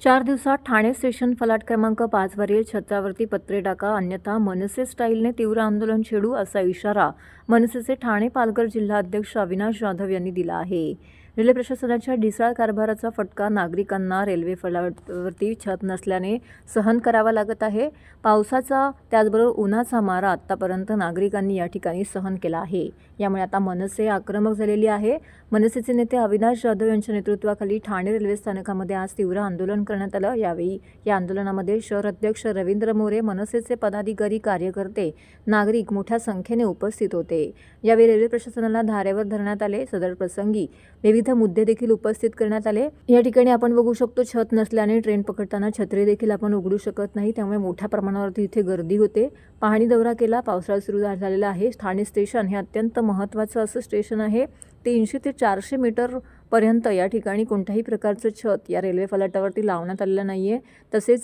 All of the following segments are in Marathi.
4 दिवसात ठाणे स्टेशन फलाट क्रमांक 5 वरील छतावरती पत्रे टाका, अन्यथा मनसे स्टाईलने तीव्र आंदोलन छेडू, असा इशारा मनसेचे ठाणे पालघर जिल्हा अध्यक्ष अविनाश जाधव यांनी दिला आहे. रेल्वे प्रशासनाच्या ढिसाळ कारभाराचा फटका नागरिकांना रेल्वे फलाटावरती छत नसल्याने सहन करावा लागत आहे. पावसाचा त्याचबरोबर उन्हाचा मारा आतापर्यंत नागरिकांनी या ठिकाणी सहन केला आहे. यामुळे आता मनसे आक्रमक झालेली आहे. मनसेचे नेते अविनाश जाधव यांच्या नेतृत्वाखाली ठाणे रेल्वे स्थानकामध्ये आज तीव्र आंदोलन करण्यात आलं. यावेळी या आंदोलनामध्ये शहर अध्यक्ष रवींद्र मोरे, मनसेचे पदाधिकारी, कार्यकर्ते, नागरिक मोठ्या संख्येने उपस्थित होते. यावेळी रेल्वे प्रशासनाला धारेवर धरण्यात आले. सदर प्रसंगी विविध मुद्दे देखील उपस्थित करण्यात आले. या ठिकाणी आपण बघू शकतो, छत नसल्याने ट्रेन पकडताना छत्री देखील आपण उघडू शकत नाही, त्यामुळे मोठ्या प्रमाणावरती इथे गर्दी होते. पाहणी दौरा केला. पावसाळा सुरू झालेला आहे. ठाणे स्टेशन हे अत्यंत महत्त्वाचं असं स्टेशन आहे. 300 ते 400 मीटर पर्यंत या ठिकाणी कोणत्याही प्रकारचं छत या रेल्वे फलाटावरती लावण्यात आलेलं नाही आहे. तसेच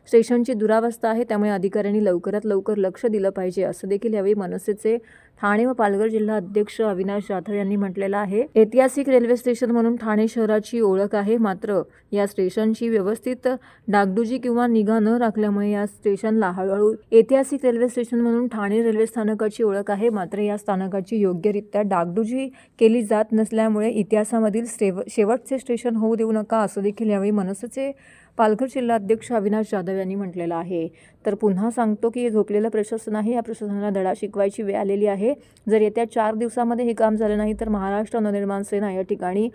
स्टेशनची दुरावस्था आहे, त्यामुळे अधिकाऱ्यांनी लवकरात लवकर लक्ष दिलं पाहिजे, असं देखील यावेळी मनसेचे ठाणे व पालघर जिल्हा अध्यक्ष अविनाश जाधव यांनी म्हटलेलं आहे. ऐतिहासिक रेल्वे स्टेशन म्हणून ठाणे शहराची ओळख आहे, मात्र या स्टेशनची व्यवस्थित डागडुजी किंवा निगा न राखल्यामुळे या स्टेशनला हळूहळू ऐतिहासिक रेल्वे स्टेशन म्हणून ठाणे रेल्वे स्थानकाची ओळख आहे, मात्र या स्थानकाची योग्यरित्या डागडुजी केली जात नसल्यामुळे इतिहासामधील शेवटचे स्टेशन होऊ देऊ नका, असं देखील यावेळी मनसेचे पालघर जिल्हा अध्यक्ष अविनाश जाधव यांनी म्हटलेलं आहे. तर पुन्हा सांगतो की हे झोपलेलं प्रशासन आहे. या प्रशासनाला धडा शिकवायची वेळ आलेली आहे. जर येत्या 4 दिवसामध्ये हे काम झालं नाही तर महाराष्ट्र नवनिर्माण सेना या ठिकाणी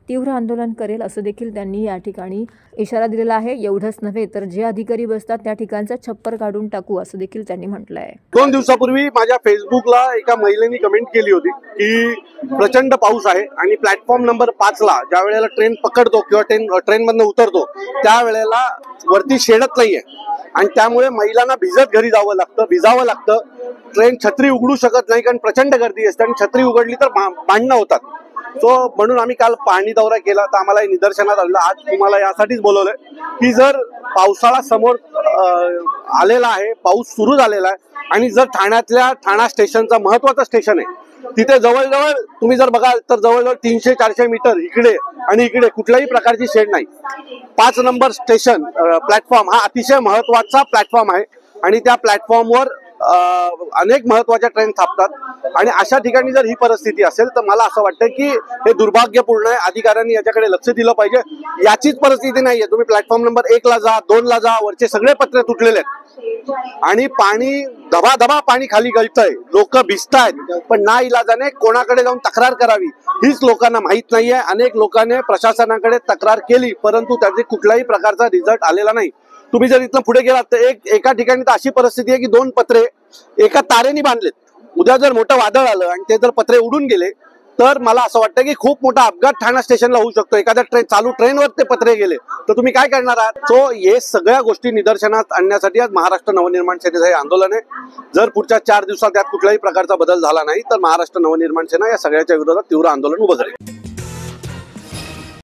तीव्र आंदोलन करेल, असं देखील त्यांनी या ठिकाणी इशारा दिलेला आहे. एवढंच नव्हे तर जे अधिकारी बसतात त्या ठिकाणचा छप्पर काढून टाकू, असं देखील त्यांनी म्हटलं आहे. 2 दिवसापूर्वी माझ्या फेसबुकला एका महिलेने कमेंट केली होती की प्रचंड पाऊस आहे आणि प्लॅटफॉर्म नंबर 5 ला ज्या वेळेला ट्रेन पकडतो किंवा ट्रेनमधनं उतरतो त्यावेळेला वरती शेडत नाहीये आणि त्यामुळे महिलांना भिजत घरी भिजावं लागतं. ट्रेन छत्री उघडू शकत नाही कारण प्रचंड गर्दी असते आणि छत्री उघडली तर भांडणं होतात. म्हणून आम्ही काल पाहणी दौरा केला, तर आम्हाला निदर्शनात आलं. आज तुम्हाला यासाठीच बोलवलंय की जर पावसाळा समोर आलेला आहे, पाऊस सुरू झालेला आहे आणि जर ठाणा स्टेशनचा महत्वाचं स्टेशन आहे, तिथे जवळजवळ तुम्ही जर बघाल तर जवळजवळ 300-400 मीटर इकडे आणि इकडे कुठल्याही प्रकारची शेड नाही. 5 नंबर स्टेशन प्लॅटफॉर्म हा अतिशय महत्वाचा प्लॅटफॉर्म आहे आणि त्या प्लॅटफॉर्मवर अनेक महत्वाच्या ट्रेन थांबतात आणि अशा ठिकाणी जर ही परिस्थिती असेल तर मला असं वाटतं की हे दुर्भाग्यपूर्ण आहे. अधिकाऱ्यांनी याच्याकडे लक्ष दिलं पाहिजे. याचीच परिस्थिती नाहीये. तुम्ही प्लॅटफॉर्म नंबर 1 ला जा, 2 ला जा, वरचे सगळे पत्रे तुटलेले आहेत आणि पाणी धबाधबा पाणी खाली गळतंय, लोक भिजतायत, पण ना इलाजाने कोणाकडे जाऊन तक्रार करावी हीच लोकांना माहित नाहीये. अनेक लोकांनी प्रशासनाकडे तक्रार केली परंतु त्याचे कुठल्याही प्रकारचा रिझल्ट आलेला नाही. तुम्ही जर इथनं पुढे गेलात तर एका ठिकाणी तर अशी परिस्थिती आहे की 2 पत्रे एका तारेने बांधलेत. उद्या जर मोठं वादळ आलं आणि ते जर पत्रे उडून गेले तर मला असं वाटतं की खूप मोठा अपघात ठाणा स्टेशनला होऊ शकतो. एखाद्या चालू ट्रेनवर ते पत्रे गेले तर तुम्ही काय करणार आहात? हे सगळ्या गोष्टी निदर्शनात आणण्यासाठी आज महाराष्ट्र नवनिर्माण सेनेचं हे आंदोलन आहे. जर पुढच्या 4 दिवसात त्यात कुठल्याही प्रकारचा बदल झाला नाही तर महाराष्ट्र नवनिर्माण सेना या सगळ्याच्या विरोधात तीव्र आंदोलन उभं करेल.